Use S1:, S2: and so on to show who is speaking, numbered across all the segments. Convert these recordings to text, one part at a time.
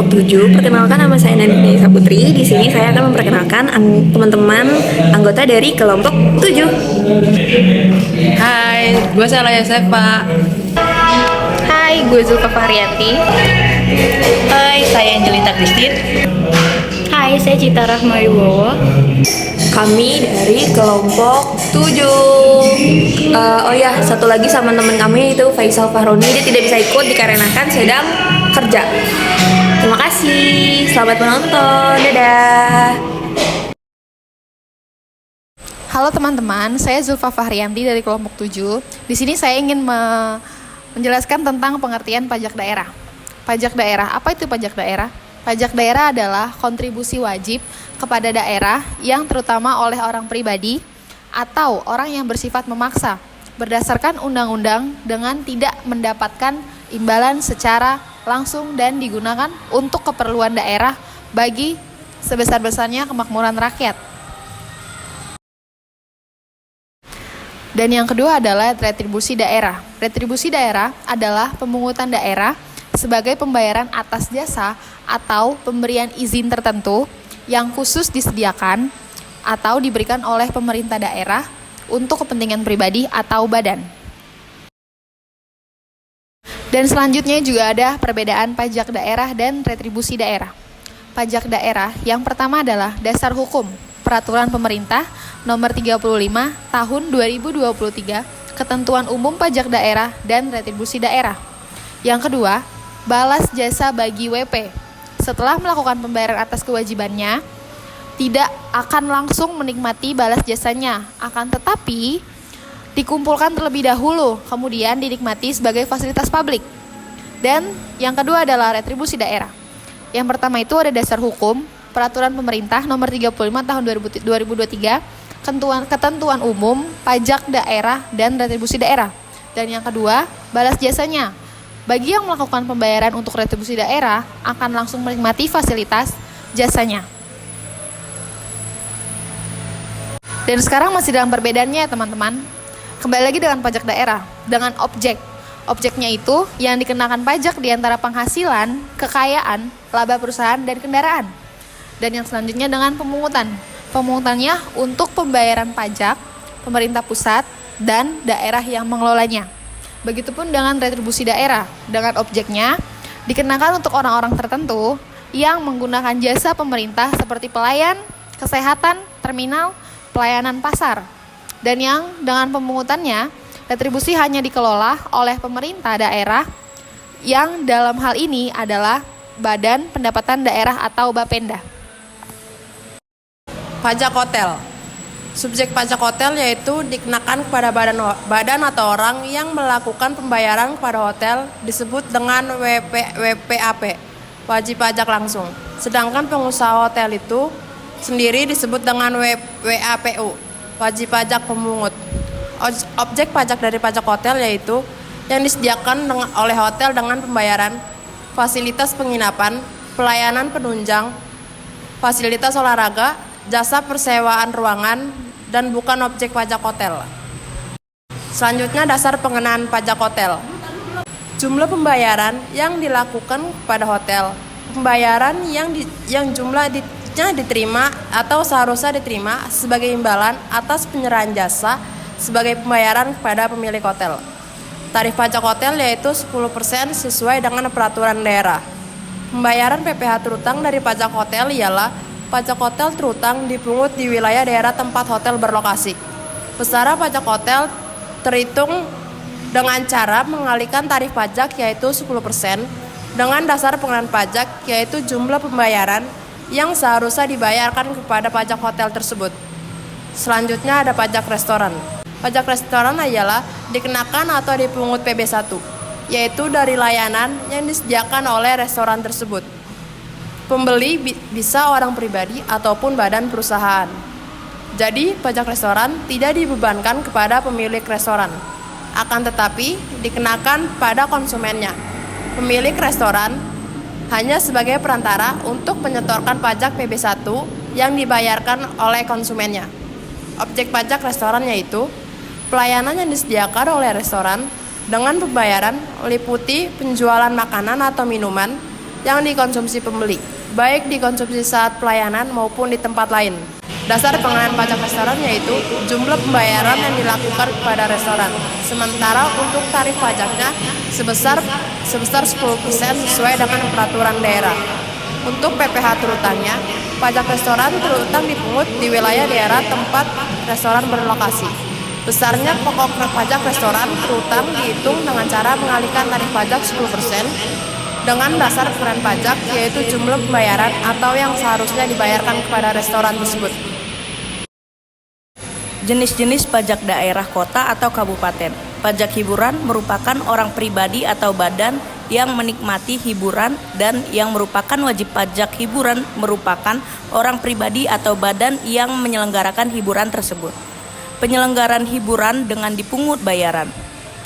S1: kelompok 7. Perkenalkan, nama saya Nandini Saputri. Di sini saya akan memperkenalkan teman-teman anggota dari kelompok 7.
S2: Hai, gue Salaya Sefa.
S3: Hai, gue Zulfa Fahrianti.
S4: Hai, saya Angelita Christine.
S3: Hai, saya Cita Rahma Wibowo.
S1: Kami dari kelompok 7. Oh ya, satu lagi sama teman kami itu Faisal Fahroni. Dia tidak bisa ikut dikarenakan sedang kerja. Terima kasih. Selamat menonton. Dadah.
S5: Halo teman-teman, saya Zulfa Fahrianti dari kelompok 7. Di sini saya ingin menjelaskan tentang pengertian pajak daerah. Pajak daerah, apa itu pajak daerah? Pajak daerah adalah kontribusi wajib kepada daerah yang terutama oleh orang pribadi atau orang yang bersifat memaksa berdasarkan undang-undang dengan tidak mendapatkan imbalan secara langsung dan digunakan untuk keperluan daerah bagi sebesar-besarnya kemakmuran rakyat. Dan yang kedua adalah retribusi daerah. Retribusi daerah adalah pemungutan daerah sebagai pembayaran atas jasa atau pemberian izin tertentu yang khusus disediakan atau diberikan oleh pemerintah daerah untuk kepentingan pribadi atau badan. Dan selanjutnya juga ada perbedaan pajak daerah dan retribusi daerah. Pajak daerah yang pertama adalah dasar hukum, peraturan pemerintah nomor 35 tahun 2023, ketentuan umum pajak daerah dan retribusi daerah. Yang kedua, balas jasa bagi WP. Setelah melakukan pembayaran atas kewajibannya, tidak akan langsung menikmati balas jasanya, akan tetapi dikumpulkan terlebih dahulu, kemudian dinikmati sebagai fasilitas publik. Dan yang kedua adalah retribusi daerah. Yang pertama itu ada dasar hukum, peraturan pemerintah nomor 35 tahun 2023, ketentuan umum pajak daerah dan retribusi daerah. Dan yang kedua, balas jasanya. Bagi yang melakukan pembayaran untuk retribusi daerah akan langsung menikmati fasilitas jasanya. Dan sekarang masih dalam perbedaannya ya teman-teman. Kembali lagi dengan pajak daerah, dengan objek. Objeknya itu yang dikenakan pajak di antara penghasilan, kekayaan, laba perusahaan, dan kendaraan. Dan yang selanjutnya dengan pemungutan. Pemungutannya untuk pembayaran pajak, pemerintah pusat, dan daerah yang mengelolanya. Begitupun dengan retribusi daerah, dengan objeknya dikenakan untuk orang-orang tertentu yang menggunakan jasa pemerintah seperti pelayan, kesehatan, terminal, pelayanan pasar. Dan yang dengan pemungutannya, retribusi hanya dikelola oleh pemerintah daerah yang dalam hal ini adalah Badan Pendapatan Daerah atau Bapenda.
S2: Pajak hotel. Subjek pajak hotel yaitu dikenakan kepada badan atau orang yang melakukan pembayaran kepada hotel disebut dengan WPAP, wajib pajak langsung. Sedangkan pengusaha hotel itu sendiri disebut dengan WAPU, wajib pajak pemungut. Objek pajak dari pajak hotel yaitu yang disediakan oleh hotel dengan pembayaran fasilitas penginapan, pelayanan penunjang, fasilitas olahraga, jasa persewaan ruangan, dan bukan objek pajak hotel. Selanjutnya dasar pengenaan pajak hotel. Jumlah pembayaran yang dilakukan pada hotel. Pembayaran yang jumlahnya diterima atau seharusnya diterima sebagai imbalan atas penyerahan jasa sebagai pembayaran kepada pemilik hotel. Tarif pajak hotel yaitu 10% sesuai dengan peraturan daerah. Pembayaran PPh terutang dari pajak hotel ialah pajak hotel terutang dipungut di wilayah daerah tempat hotel berlokasi. Besaran pajak hotel terhitung dengan cara mengalihkan tarif pajak yaitu 10% dengan dasar pengenaan pajak yaitu jumlah pembayaran yang seharusnya dibayarkan kepada pajak hotel tersebut. Selanjutnya ada pajak restoran. Pajak restoran adalah dikenakan atau dipungut PB1, yaitu dari layanan yang disediakan oleh restoran tersebut. Pembeli bisa orang pribadi ataupun badan perusahaan. Jadi, pajak restoran tidak dibebankan kepada pemilik restoran, akan tetapi dikenakan pada konsumennya. Pemilik restoran hanya sebagai perantara untuk menyetorkan pajak PB1 yang dibayarkan oleh konsumennya. Objek pajak restoran yaitu pelayanan yang disediakan oleh restoran dengan pembayaran meliputi penjualan makanan atau minuman yang dikonsumsi pembeli, baik dikonsumsi saat pelayanan maupun di tempat lain. Dasar pengenaan pajak restoran yaitu jumlah pembayaran yang dilakukan kepada restoran. Sementara untuk tarif pajaknya sebesar 10% sesuai dengan peraturan daerah. Untuk PPh terutangnya, pajak restoran terutang dipungut di wilayah daerah tempat restoran berlokasi. Besarnya pokok pajak restoran terutang dihitung dengan cara mengalihkan tarif pajak 10% dengan dasar pengenaan pajak yaitu jumlah pembayaran atau yang seharusnya dibayarkan kepada restoran tersebut.
S4: Jenis-jenis pajak daerah kota atau kabupaten. Pajak hiburan merupakan orang pribadi atau badan yang menikmati hiburan, dan yang merupakan wajib pajak hiburan merupakan orang pribadi atau badan yang menyelenggarakan hiburan tersebut. Penyelenggaraan hiburan dengan dipungut bayaran.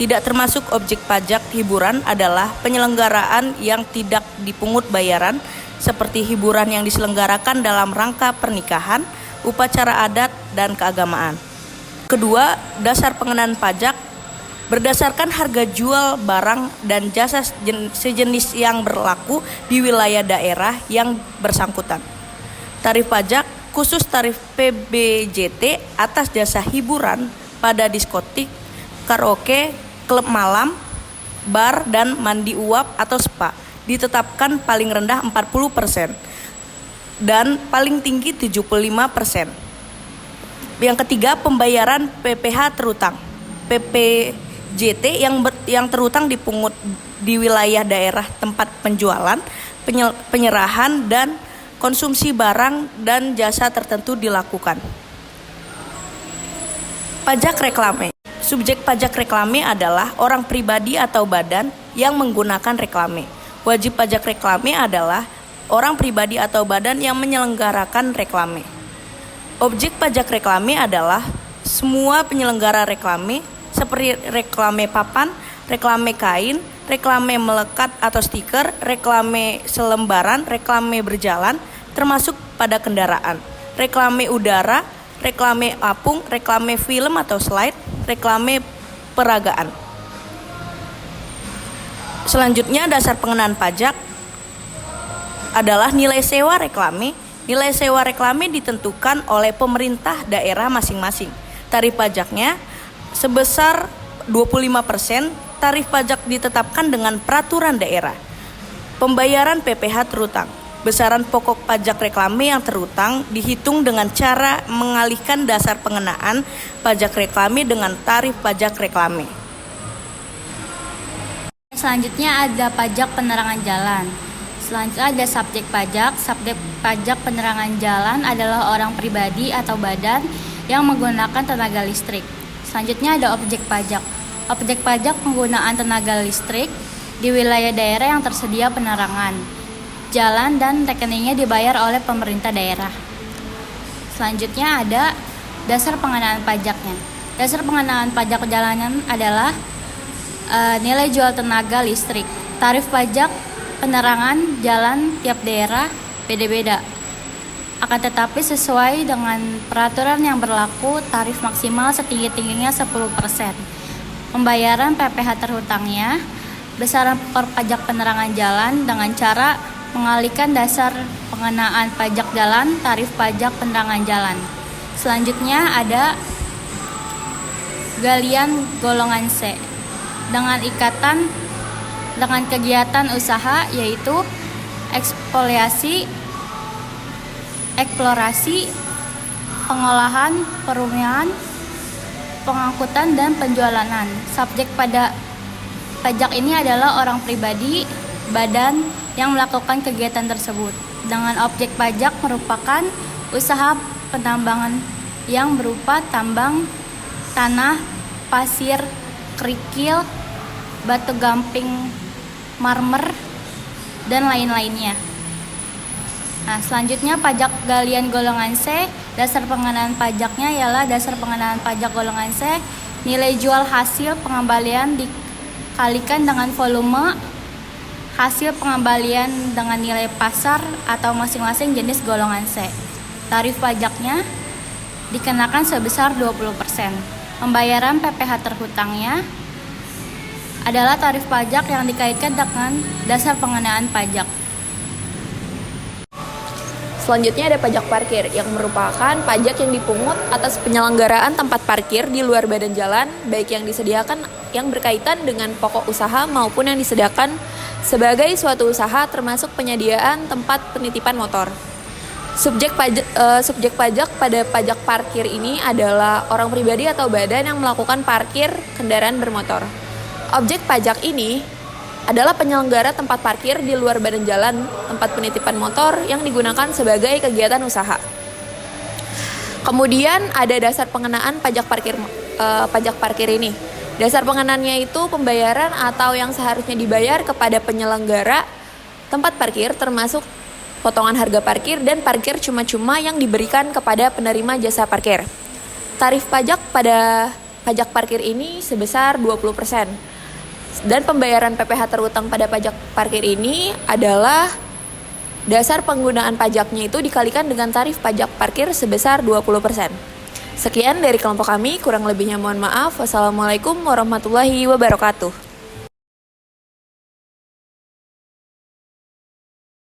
S4: Tidak termasuk objek pajak hiburan adalah penyelenggaraan yang tidak dipungut bayaran seperti hiburan yang diselenggarakan dalam rangka pernikahan, upacara adat, dan keagamaan. Kedua, dasar pengenaan pajak berdasarkan harga jual barang dan jasa sejenis yang berlaku di wilayah daerah yang bersangkutan. Tarif pajak khusus tarif PBJT atas jasa hiburan pada diskotik, karaoke, klub malam, bar, dan mandi uap atau spa ditetapkan paling rendah 40% dan paling tinggi 75%. Yang ketiga, pembayaran PPh terutang. PPJT yang terutang dipungut di wilayah daerah tempat penjualan, penyerahan, dan konsumsi barang dan jasa tertentu dilakukan. Pajak reklame. Subjek pajak reklame adalah orang pribadi atau badan yang menggunakan reklame. Wajib pajak reklame adalah orang pribadi atau badan yang menyelenggarakan reklame. Objek pajak reklame adalah semua penyelenggara reklame seperti reklame papan, reklame kain, reklame melekat atau stiker, reklame selembaran, reklame berjalan, termasuk pada kendaraan, reklame udara, reklame apung, reklame film atau slide, reklame peragaan. Selanjutnya, dasar pengenaan pajak adalah nilai sewa reklame. Nilai sewa reklame ditentukan oleh pemerintah daerah masing-masing. Tarif pajaknya sebesar 25%. Tarif pajak ditetapkan dengan peraturan daerah. Pembayaran PPh terutang. Besaran pokok pajak reklame yang terutang dihitung dengan cara mengalihkan dasar pengenaan pajak reklame dengan tarif pajak reklame.
S3: Selanjutnya ada pajak penerangan jalan. Selanjutnya ada subjek pajak. Subjek pajak penerangan jalan adalah orang pribadi atau badan yang menggunakan tenaga listrik. Selanjutnya ada objek pajak. Objek pajak penggunaan tenaga listrik di wilayah daerah yang tersedia penerangan jalan dan rekeningnya dibayar oleh pemerintah daerah. Selanjutnya ada dasar pengenaan pajaknya. Dasar pengenaan pajak jalanan adalah nilai jual tenaga listrik. Tarif pajak penerangan jalan tiap daerah beda-beda. Akan tetapi sesuai dengan peraturan yang berlaku, tarif maksimal setinggi-tingginya 10%. Pembayaran PPh terhutangnya besaran pajak penerangan jalan dengan cara mengalihkan dasar pengenaan pajak jalan tarif pajak penerangan jalan. Selanjutnya ada galian golongan C dengan kegiatan usaha yaitu eksplorasi, pengolahan, perumahan, pengangkutan, dan penjualan. Subjek pada pajak ini adalah orang pribadi, badan yang melakukan kegiatan tersebut. Dengan objek pajak merupakan usaha penambangan yang berupa tambang, tanah, pasir, kerikil, batu gamping, marmer, dan lain-lainnya. Nah, selanjutnya pajak galian golongan C. Dasar pengenaan pajaknya ialah dasar pengenaan pajak golongan C. Nilai jual hasil pengembalian dikalikan dengan volume hasil pengembalian dengan nilai pasar atau masing-masing jenis golongan C. Tarif pajaknya dikenakan sebesar 20%. Pembayaran PPh terhutangnya adalah tarif pajak yang dikaitkan dengan dasar pengenaan pajak.
S1: Selanjutnya ada pajak parkir yang merupakan pajak yang dipungut atas penyelenggaraan tempat parkir di luar badan jalan, baik yang disediakan yang berkaitan dengan pokok usaha maupun yang disediakan sebagai suatu usaha termasuk penyediaan tempat penitipan motor. Subjek pajak pada pajak parkir ini adalah orang pribadi atau badan yang melakukan parkir kendaraan bermotor. Objek pajak ini adalah penyelenggara tempat parkir di luar badan jalan, tempat penitipan motor yang digunakan sebagai kegiatan usaha. Kemudian ada dasar pengenaan pajak parkir ini. Dasar pengenaannya itu pembayaran atau yang seharusnya dibayar kepada penyelenggara tempat parkir termasuk potongan harga parkir dan parkir cuma-cuma yang diberikan kepada penerima jasa parkir. Tarif pajak pada pajak parkir ini sebesar 20%. Dan pembayaran PPh terutang pada pajak parkir ini adalah dasar penggunaan pajaknya itu dikalikan dengan tarif pajak parkir sebesar 20%. Sekian dari kelompok kami, kurang lebihnya mohon maaf. Wassalamualaikum warahmatullahi wabarakatuh.